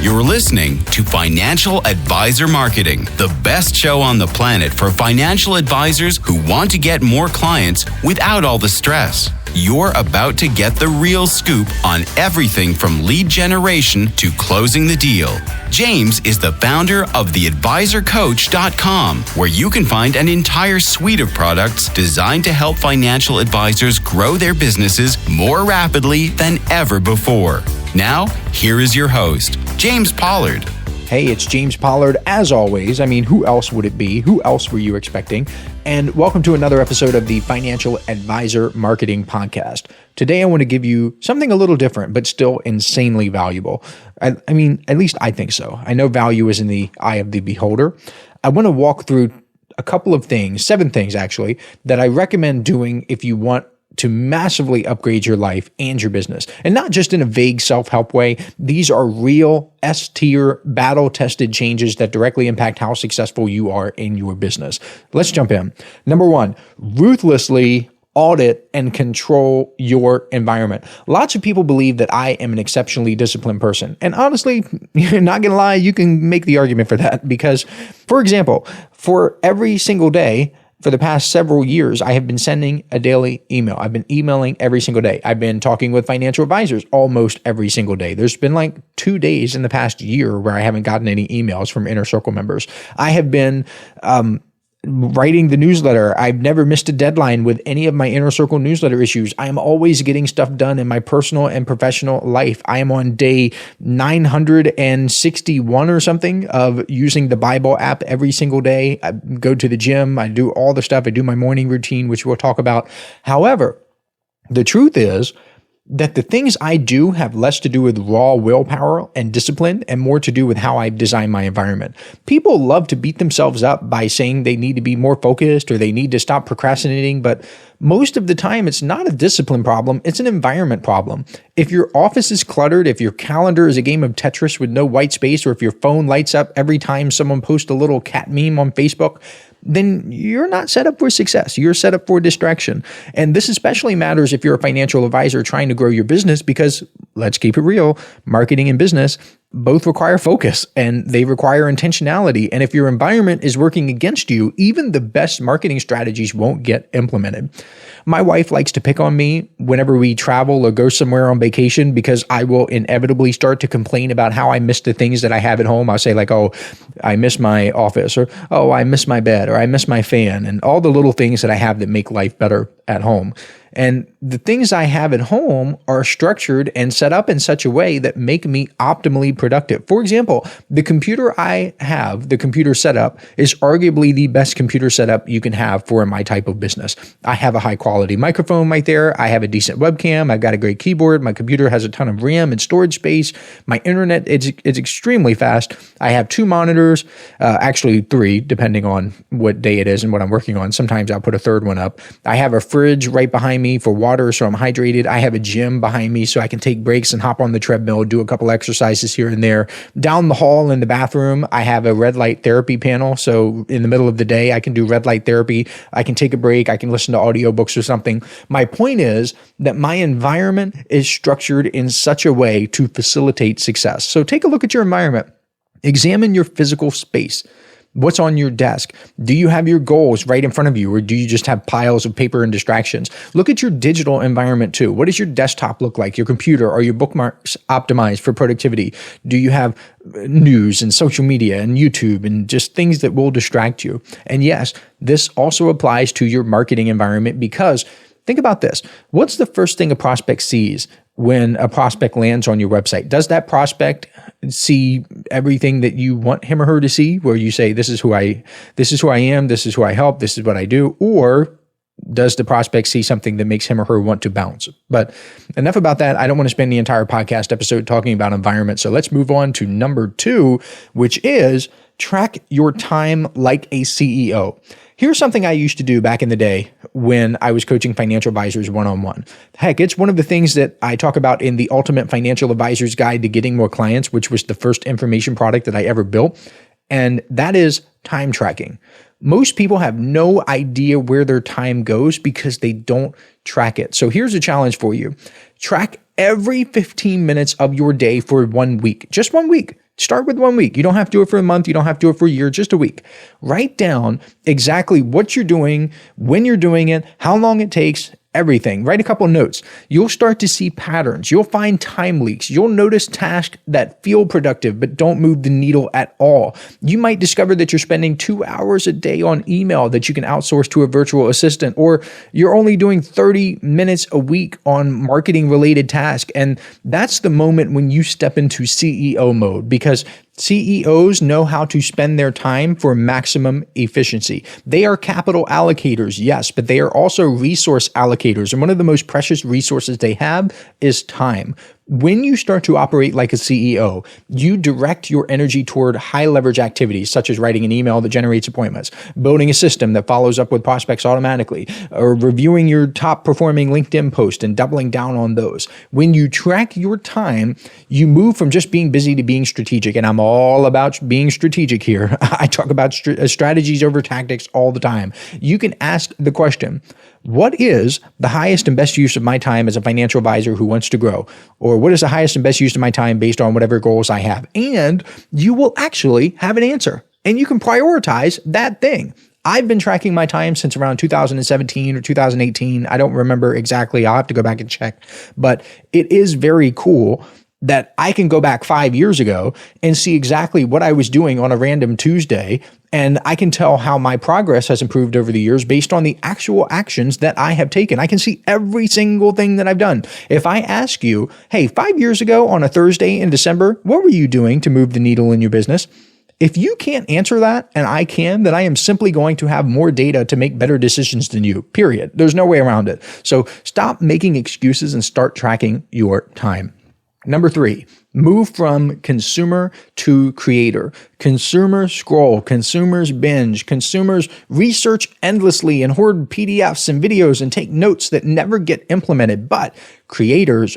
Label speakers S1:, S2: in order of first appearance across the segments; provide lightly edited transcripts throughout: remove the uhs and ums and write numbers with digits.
S1: You're listening to Financial Advisor Marketing, the best show on the planet for financial advisors who want to get more clients without all the stress. You're about to get the real scoop on everything from lead generation to closing the deal. James is the founder of theadvisorcoach.com, where you can find an entire suite of products designed to help financial advisors grow their businesses more rapidly than ever before. Now, here is your host, James Pollard.
S2: Hey, it's James Pollard, as always. I mean, who else would it be? Who else were you expecting? And welcome to another episode of the Financial Advisor Marketing Podcast. Today, I want to give you something a little different, but still insanely valuable. I mean, at least I think so. I know value is in the eye of the beholder. I want to walk through a couple of things, 7 things actually, that I recommend doing if you want to massively upgrade your life and your business. And not just in a vague self-help way. These are real S-tier, battle-tested changes that directly impact how successful you are in your business. Let's jump in. Number 1, ruthlessly audit and control your environment. Lots of people believe that I am an exceptionally disciplined person. And honestly, you're not going to lie, you can make the argument for that because, for example, for every single day, for the past several years, I have been sending a daily email. I've been emailing every single day. I've been talking with financial advisors almost every single day. There's been like 2 days in the past year where I haven't gotten any emails from Inner Circle members. I have been writing the newsletter. I've never missed a deadline with any of my Inner Circle newsletter issues. I am always getting stuff done in my personal and professional life. I am on day 961 or something of using the Bible app every single day. I go to the gym. I do all the stuff. I do my morning routine, which we'll talk about. However, the truth is that the things I do have less to do with raw willpower and discipline and more to do with how I design my environment. People love to beat themselves up by saying they need to be more focused or they need to stop procrastinating, but most of the time it's not a discipline problem, it's an environment problem. If your office is cluttered, if your calendar is a game of Tetris with no white space, or if your phone lights up every time someone posts a little cat meme on Facebook, then you're not set up for success. You're set up for distraction. And this especially matters if you're a financial advisor trying to grow your business because, let's keep it real, marketing and business both require focus and they require intentionality. And if your environment is working against you, even the best marketing strategies won't get implemented. My wife likes to pick on me whenever we travel or go somewhere on vacation because I will inevitably start to complain about how I miss the things that I have at home. I'll say like, oh, I miss my office, or oh, I miss my bed, or I miss my fan, and all the little things that I have that make life better at home. And the things I have at home are structured and set up in such a way that make me optimally productive. For example, the computer I have, the computer setup, is arguably the best computer setup you can have for my type of business. I have a high quality microphone right there. I have a decent webcam. I've got a great keyboard. My computer has a ton of RAM and storage space. My internet is extremely fast. I have 2 monitors, actually 3, depending on what day it is and what I'm working on. Sometimes I'll put a 3rd one up. I have a fridge right behind me for water, so I'm hydrated. I have a gym behind me so I can take breaks and hop on the treadmill, do a couple exercises here and there. Down the hall in the bathroom, I have a red light therapy panel. So in the middle of the day, I can do red light therapy. I can take a break. I can listen to audiobooks or something. My point is that my environment is structured in such a way to facilitate success. So take a look at your environment. Examine your physical space. What's on your desk? Do you have your goals right in front of you, or do you just have piles of paper and distractions? Look at your digital environment too. What does your desktop look like? Your computer, are your bookmarks optimized for productivity? Do you have news and social media and YouTube and just things that will distract you? And yes, this also applies to your marketing environment because think about this. What's the first thing a prospect sees when a prospect lands on your website? Does that prospect see everything that you want him or her to see, where you say, this is who I am, this is who I help, this is what I do? Or does the prospect see something that makes him or her want to bounce? But enough about that. I don't want to spend the entire podcast episode talking about environment. So let's move on to number 2, which is track your time like a CEO. Here's something I used to do back in the day when I was coaching financial advisors one-on-one. Heck, it's one of the things that I talk about in the Ultimate Financial Advisor's Guide to Getting More Clients, which was the first information product that I ever built. And that is time tracking. Most people have no idea where their time goes because they don't track it. So here's a challenge for you. Track every 15 minutes of your day for 1 week, just 1 week. Start with 1 week. You don't have to do it for a month. You don't have to do it for a year, just a week. Write down exactly what you're doing, when you're doing it, how long it takes, everything. Write a couple notes. You'll start to see patterns. You'll find time leaks. You'll notice tasks that feel productive but don't move the needle at all. You might discover that you're spending 2 hours a day on email that you can outsource to a virtual assistant, or you're only doing 30 minutes a week on marketing related tasks. And that's the moment when you step into CEO mode, because CEOs know how to spend their time for maximum efficiency. They are capital allocators, yes, but they are also resource allocators. And one of the most precious resources they have is time. When you start to operate like a CEO, you direct your energy toward high leverage activities, such as writing an email that generates appointments, building a system that follows up with prospects automatically, or reviewing your top performing LinkedIn post and doubling down on those. When you track your time, you move from just being busy to being strategic. And I'm all about being strategic here. I talk about strategies over tactics all the time. You can ask the question, what is the highest and best use of my time as a financial advisor who wants to grow? Or what is the highest and best use of my time based on whatever goals I have? And you will actually have an answer, and you can prioritize that thing. I've been tracking my time since around 2017 or 2018. I don't remember exactly. I'll have to go back and check, but it is very cool that I can go back 5 years ago and see exactly what I was doing on a random Tuesday. And I can tell how my progress has improved over the years based on the actual actions that I have taken. I can see every single thing that I've done. If I ask you, hey, 5 years ago on a Thursday in December, what were you doing to move the needle in your business? If you can't answer that and I can, then I am simply going to have more data to make better decisions than you, period. There's no way around it. So stop making excuses and start tracking your time. Number 3, move from consumer to creator. Consumers scroll, consumers binge, consumers research endlessly and hoard PDFs and videos and take notes that never get implemented. But creators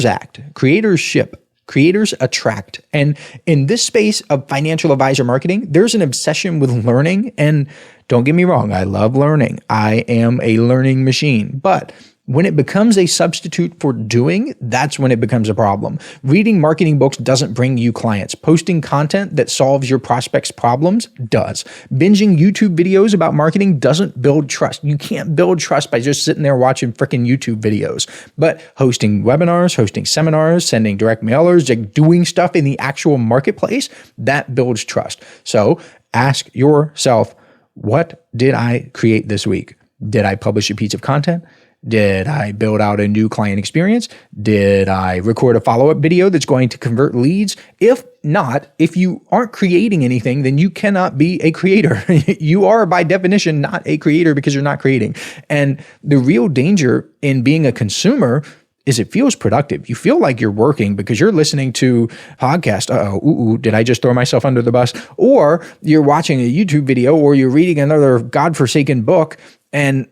S2: act, creators ship, creators attract. And in this space of financial advisor marketing, there's an obsession with learning. And don't get me wrong, I love learning. I am a learning machine. But when it becomes a substitute for doing, that's when it becomes a problem. Reading marketing books doesn't bring you clients. Posting content that solves your prospects' problems does. Binging YouTube videos about marketing doesn't build trust. You can't build trust by just sitting there watching freaking YouTube videos. But hosting webinars, hosting seminars, sending direct mailers, like doing stuff in the actual marketplace, that builds trust. So ask yourself, what did I create this week? Did I publish a piece of content? Did I build out a new client experience? Did I record a follow-up video that's going to convert leads? If not, if you aren't creating anything, then you cannot be a creator. You are by definition not a creator because you're not creating. And the real danger in being a consumer is it feels productive. You feel like you're working because you're listening to podcast. Did I just throw myself under the bus? Or you're watching a YouTube video or you're reading another godforsaken book and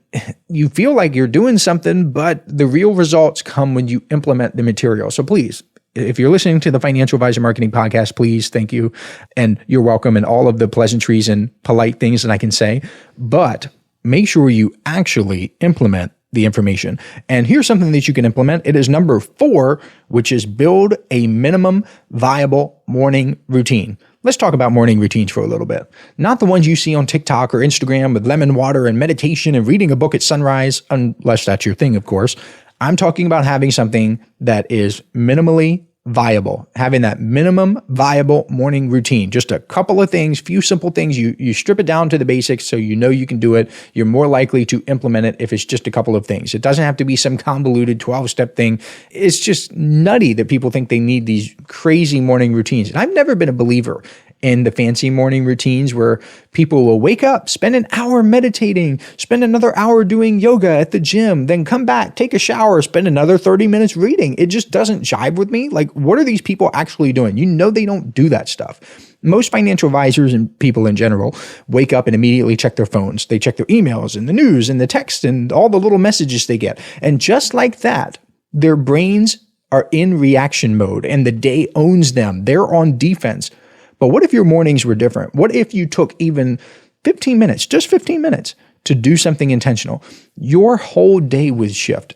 S2: you feel like you're doing something, but the real results come when you implement the material. So please, if you're listening to the Financial Advisor Marketing Podcast, please, thank you. And you're welcome in all of the pleasantries and polite things that I can say, but make sure you actually implement the information. And here's something that you can implement. It is number 4, which is build a minimum viable morning routine. Let's talk about morning routines for a little bit. Not the ones you see on TikTok or Instagram with lemon water and meditation and reading a book at sunrise, unless that's your thing, of course. I'm talking about having something that is minimally viable, having that minimum viable morning routine. Just a couple of things, few simple things. You strip it down to the basics so you know you can do it. You're more likely to implement it if it's just a couple of things. It doesn't have to be some convoluted 12-step thing. It's just nutty that people think they need these crazy morning routines. And I've never been a believer in the fancy morning routines where people will wake up, spend an hour meditating, spend another hour doing yoga at the gym, then come back, take a shower, spend another 30 minutes reading. It just doesn't jive with me. Like, what are these people actually doing? You know, they don't do that stuff. Most financial advisors and people in general wake up and immediately check their phones. They check their emails and the news and the text and all the little messages they get. And just like that, their brains are in reaction mode and the day owns them. They're on defense. But what if your mornings were different? What if you took even 15 minutes, just 15 minutes, to do something intentional? Your whole day would shift.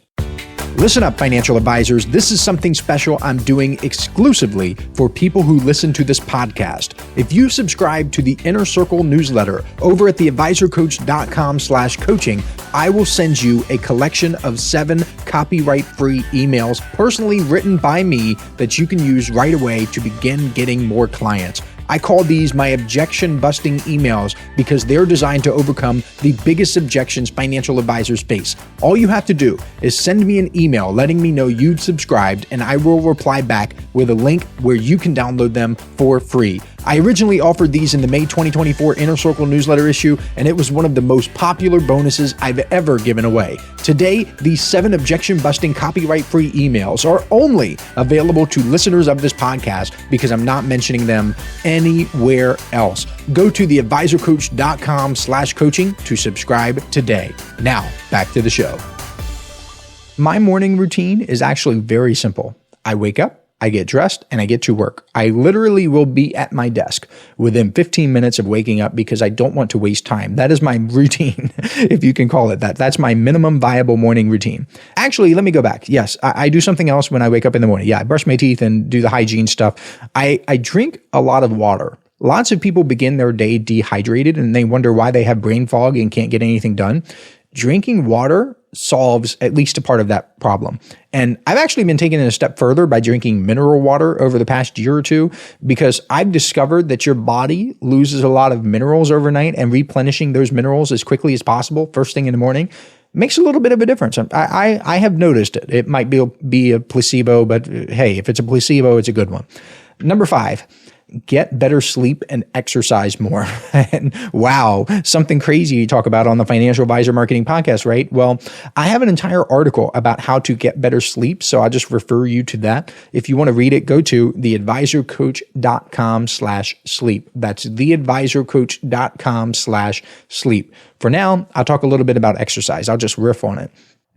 S2: Listen up, financial advisors. This is something special I'm doing exclusively for people who listen to this podcast. If you subscribe to the Inner Circle newsletter over at theadvisorcoach.com/coaching, I will send you a collection of 7 copyright-free emails personally written by me that you can use right away to begin getting more clients. I call these my objection-busting emails because they're designed to overcome the biggest objections financial advisors face. All you have to do is send me an email letting me know you've subscribed, and I will reply back with a link where you can download them for free. I originally offered these in the May 2024 Inner Circle newsletter issue, and it was one of the most popular bonuses I've ever given away. Today, these 7 objection-busting copyright-free emails are only available to listeners of this podcast because I'm not mentioning them anywhere else. Go to theadvisorcoach.com/coaching to subscribe today. Now, back to the show. My morning routine is actually very simple. I wake up, I get dressed, and I get to work. I literally will be at my desk within 15 minutes of waking up because I don't want to waste time. That is my routine, if you can call it that. That's my minimum viable morning routine. Actually, let me go back. Yes, I do something else when I wake up in the morning. Yeah, I brush my teeth and do the hygiene stuff. I drink a lot of water. Lots of people begin their day dehydrated and they wonder why they have brain fog and can't get anything done. Drinking water solves at least a part of that problem. And I've actually been taking it a step further by drinking mineral water over the past year or two, because I've discovered that your body loses a lot of minerals overnight, and replenishing those minerals as quickly as possible first thing in the morning makes a little bit of a difference. I have noticed it. It might be a placebo, but hey, if it's a placebo, it's a good one. Number 5. Get better sleep and exercise more. And wow, something crazy you talk about on the Financial Advisor Marketing Podcast, right? Well, I have an entire article about how to get better sleep, so I'll just refer you to that. If you want to read it, go to theadvisorcoach.com/sleep. That's theadvisorcoach.com/sleep. For now, I'll talk a little bit about exercise. I'll just riff on it.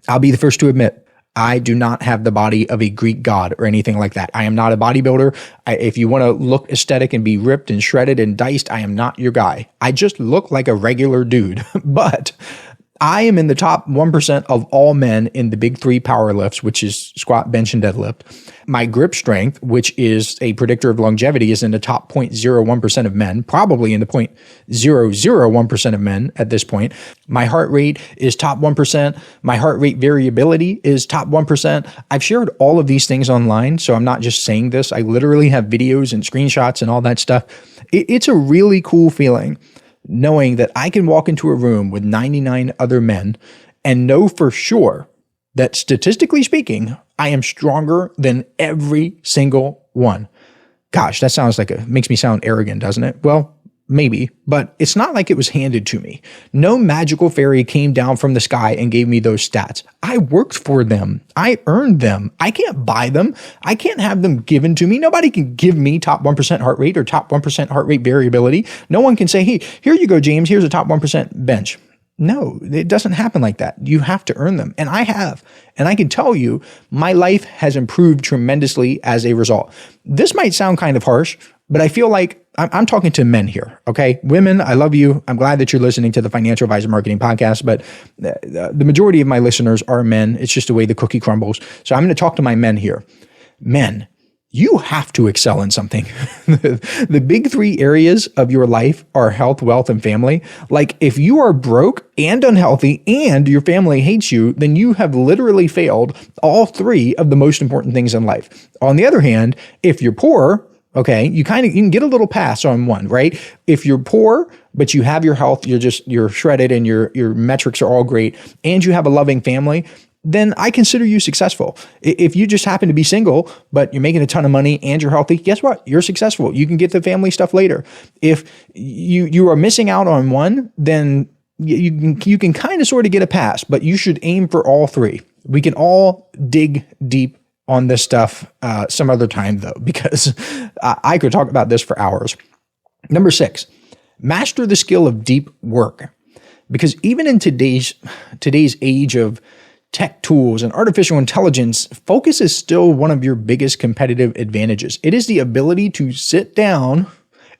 S2: I'll be the first to admit, I do not have the body of a Greek god or anything like that. I am not a bodybuilder. If you want to look aesthetic and be ripped and shredded and diced, I am not your guy. I just look like a regular dude. But I am in the top 1% of all men in the big 3 power lifts, which is squat, bench, and deadlift. My grip strength, which is a predictor of longevity, is in the top 0.01% of men, probably in the 0.001% of men at this point. My heart rate is top 1%. My heart rate variability is top 1%. I've shared all of these things online, so I'm not just saying this. I literally have videos and screenshots and all that stuff. It's a really cool feeling knowing that I can walk into a room with 99 other men and know for sure that, statistically speaking, I am stronger than every single one. Gosh, that makes me sound arrogant, doesn't it? Well, maybe, but it's not like it was handed to me. No magical fairy came down from the sky and gave me those stats. I worked for them. I earned them. I can't buy them. I can't have them given to me. Nobody can give me top 1% heart rate or top 1% heart rate variability. No one can say, hey, here you go, James, here's a top 1% bench. No, it doesn't happen like that. You have to earn them. And I have. And I can tell you, my life has improved tremendously as a result. This might sound kind of harsh, but I feel like I'm talking to men here, okay? Women, I love you. I'm glad that you're listening to the Financial Advisor Marketing Podcast, but the majority of my listeners are men. It's just the way the cookie crumbles. So I'm going to talk to my men here. Men, you have to excel in something. The big 3 areas of your life are health, wealth, and family. Like, if you are broke and unhealthy and your family hates you, then you have literally failed all 3 of the most important things in life. On the other hand, if you're poor, okay, you can get a little pass on one, right? If you're poor, but you have your health, you're shredded and your metrics are all great, and you have a loving family, then I consider you successful. If you just happen to be single, but you're making a ton of money and you're healthy, guess what? You're successful. You can get the family stuff later. If you are missing out on one, then you can kind of sort of get a pass, but you should aim for all 3. We can all dig deep on this stuff some other time, though, because I could talk about this for hours. Number 6, master the skill of deep work. Because even in today's age of tech tools and artificial intelligence, focus is still one of your biggest competitive advantages. It is the ability to sit down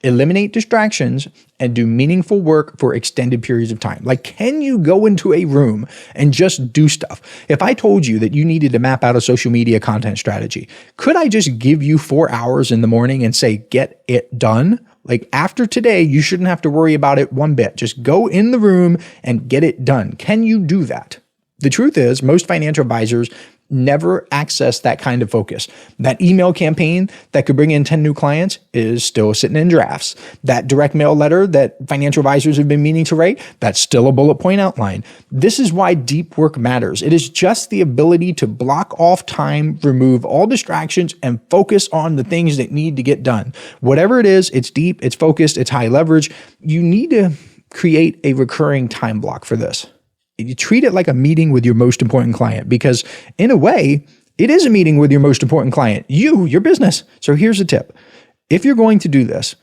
S2: Eliminate distractions and do meaningful work for extended periods of time. Like, can you go into a room and just do stuff? If I told you that you needed to map out a social media content strategy, could I just give you 4 hours in the morning and say, get it done? Like, after today, you shouldn't have to worry about it one bit. Just go in the room and get it done. Can you do that? The truth is, most financial advisors never access that kind of focus. That email campaign that could bring in 10 new clients is still sitting in drafts. That direct mail letter that financial advisors have been meaning to write, that's still a bullet point outline. This is why deep work matters. It is just the ability to block off time, remove all distractions, and focus on the things that need to get done. Whatever it is, it's deep, it's focused, it's high leverage. You need to create a recurring time block for this. You treat it like a meeting with your most important client, because in a way, it is a meeting with your most important client, your business. So here's a tip. If you're going to do this,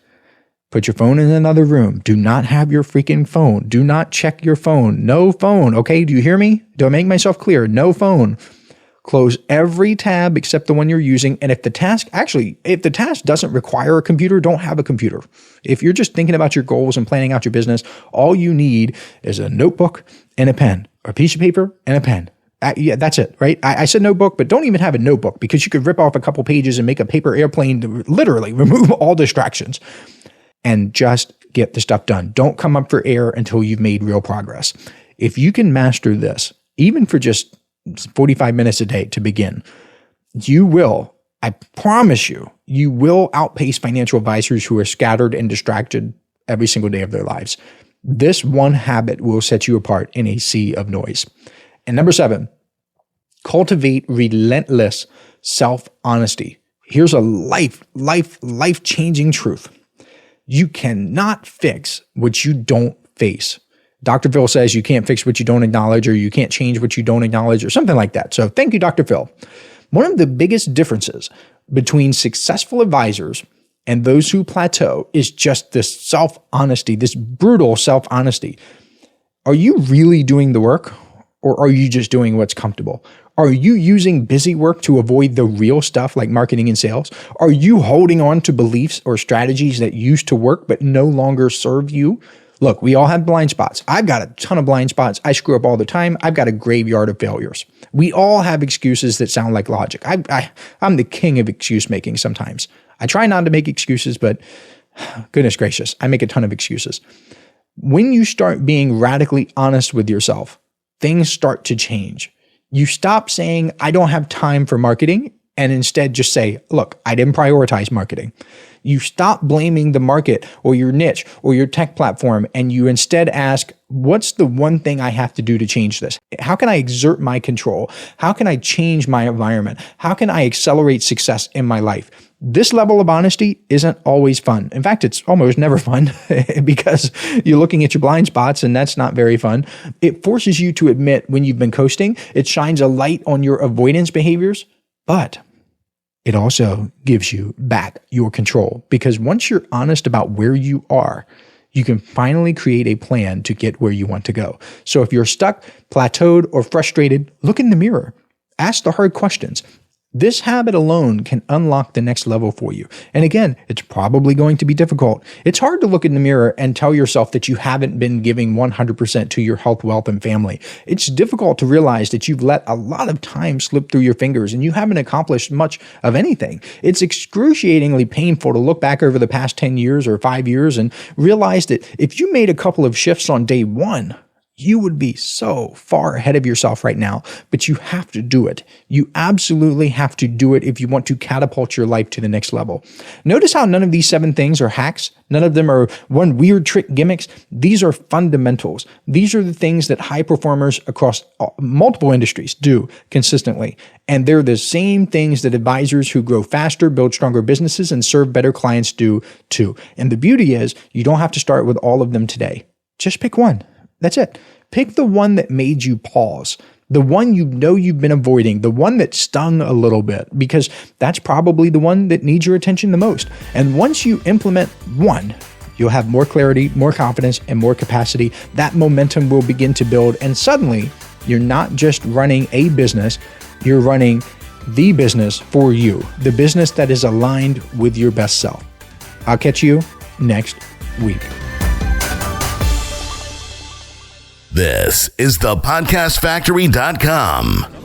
S2: put your phone in another room. Do not have your freaking phone. Do not check your phone. No phone. Okay. Do you hear me? Do I make myself clear? No phone. Close every tab except the one you're using. And if the task doesn't require a computer, don't have a computer. If you're just thinking about your goals and planning out your business, all you need is a notebook and a pen, or a piece of paper and a pen. Yeah, that's it, right? I said notebook, but don't even have a notebook, because you could rip off a couple pages and make a paper airplane to literally remove all distractions and just get the stuff done. Don't come up for air until you've made real progress. If you can master this, even for just 45 minutes a day to begin, you will, I promise you, you will outpace financial advisors who are scattered and distracted every single day of their lives. This one habit will set you apart in a sea of noise. And number 7, cultivate relentless self-honesty. Here's a life-changing truth. You cannot fix what you don't face. Dr. Phil says you can't fix what you don't acknowledge, or you can't change what you don't acknowledge, or something like that. So thank you, Dr. Phil. One of the biggest differences between successful advisors and those who plateau is just this self-honesty, this brutal self-honesty. Are you really doing the work, or are you just doing what's comfortable? Are you using busy work to avoid the real stuff like marketing and sales? Are you holding on to beliefs or strategies that used to work but no longer serve you? Look, we all have blind spots. I've got a ton of blind spots. I screw up all the time. I've got a graveyard of failures. We all have excuses that sound like logic. I'm the king of excuse making sometimes. I try not to make excuses, but goodness gracious, I make a ton of excuses. When you start being radically honest with yourself, things start to change. You stop saying, I don't have time for marketing, and instead just say, look, I didn't prioritize marketing. You stop blaming the market or your niche or your tech platform, and you instead ask, what's the one thing I have to do to change this? How can I exert my control? How can I change my environment? How can I accelerate success in my life? This level of honesty isn't always fun. In fact, it's almost never fun because you're looking at your blind spots, and that's not very fun. It forces you to admit when you've been coasting. It shines a light on your avoidance behaviors, but it also gives you back your control, because once you're honest about where you are, you can finally create a plan to get where you want to go. So if you're stuck, plateaued, or frustrated, look in the mirror. Ask the hard questions. This habit alone can unlock the next level for you. And again, it's probably going to be difficult. It's hard to look in the mirror and tell yourself that you haven't been giving 100% to your health, wealth, and family. It's difficult to realize that you've let a lot of time slip through your fingers and you haven't accomplished much of anything. It's excruciatingly painful to look back over the past 10 years or 5 years and realize that if you made a couple of shifts on day one, you would be so far ahead of yourself right now, but you have to do it. You absolutely have to do it if you want to catapult your life to the next level. Notice how none of these 7 things are hacks. None of them are one weird trick gimmicks. These are fundamentals. These are the things that high performers across multiple industries do consistently. And they're the same things that advisors who grow faster, build stronger businesses, and serve better clients do too. And the beauty is you don't have to start with all of them today. Just pick one. That's it. Pick the one that made you pause, the one you know you've been avoiding, the one that stung a little bit, because that's probably the one that needs your attention the most. And once you implement one, you'll have more clarity, more confidence, and more capacity. That momentum will begin to build. And suddenly, you're not just running a business, you're running the business for you, the business that is aligned with your best self. I'll catch you next week.
S3: This is thepodcastfactory.com.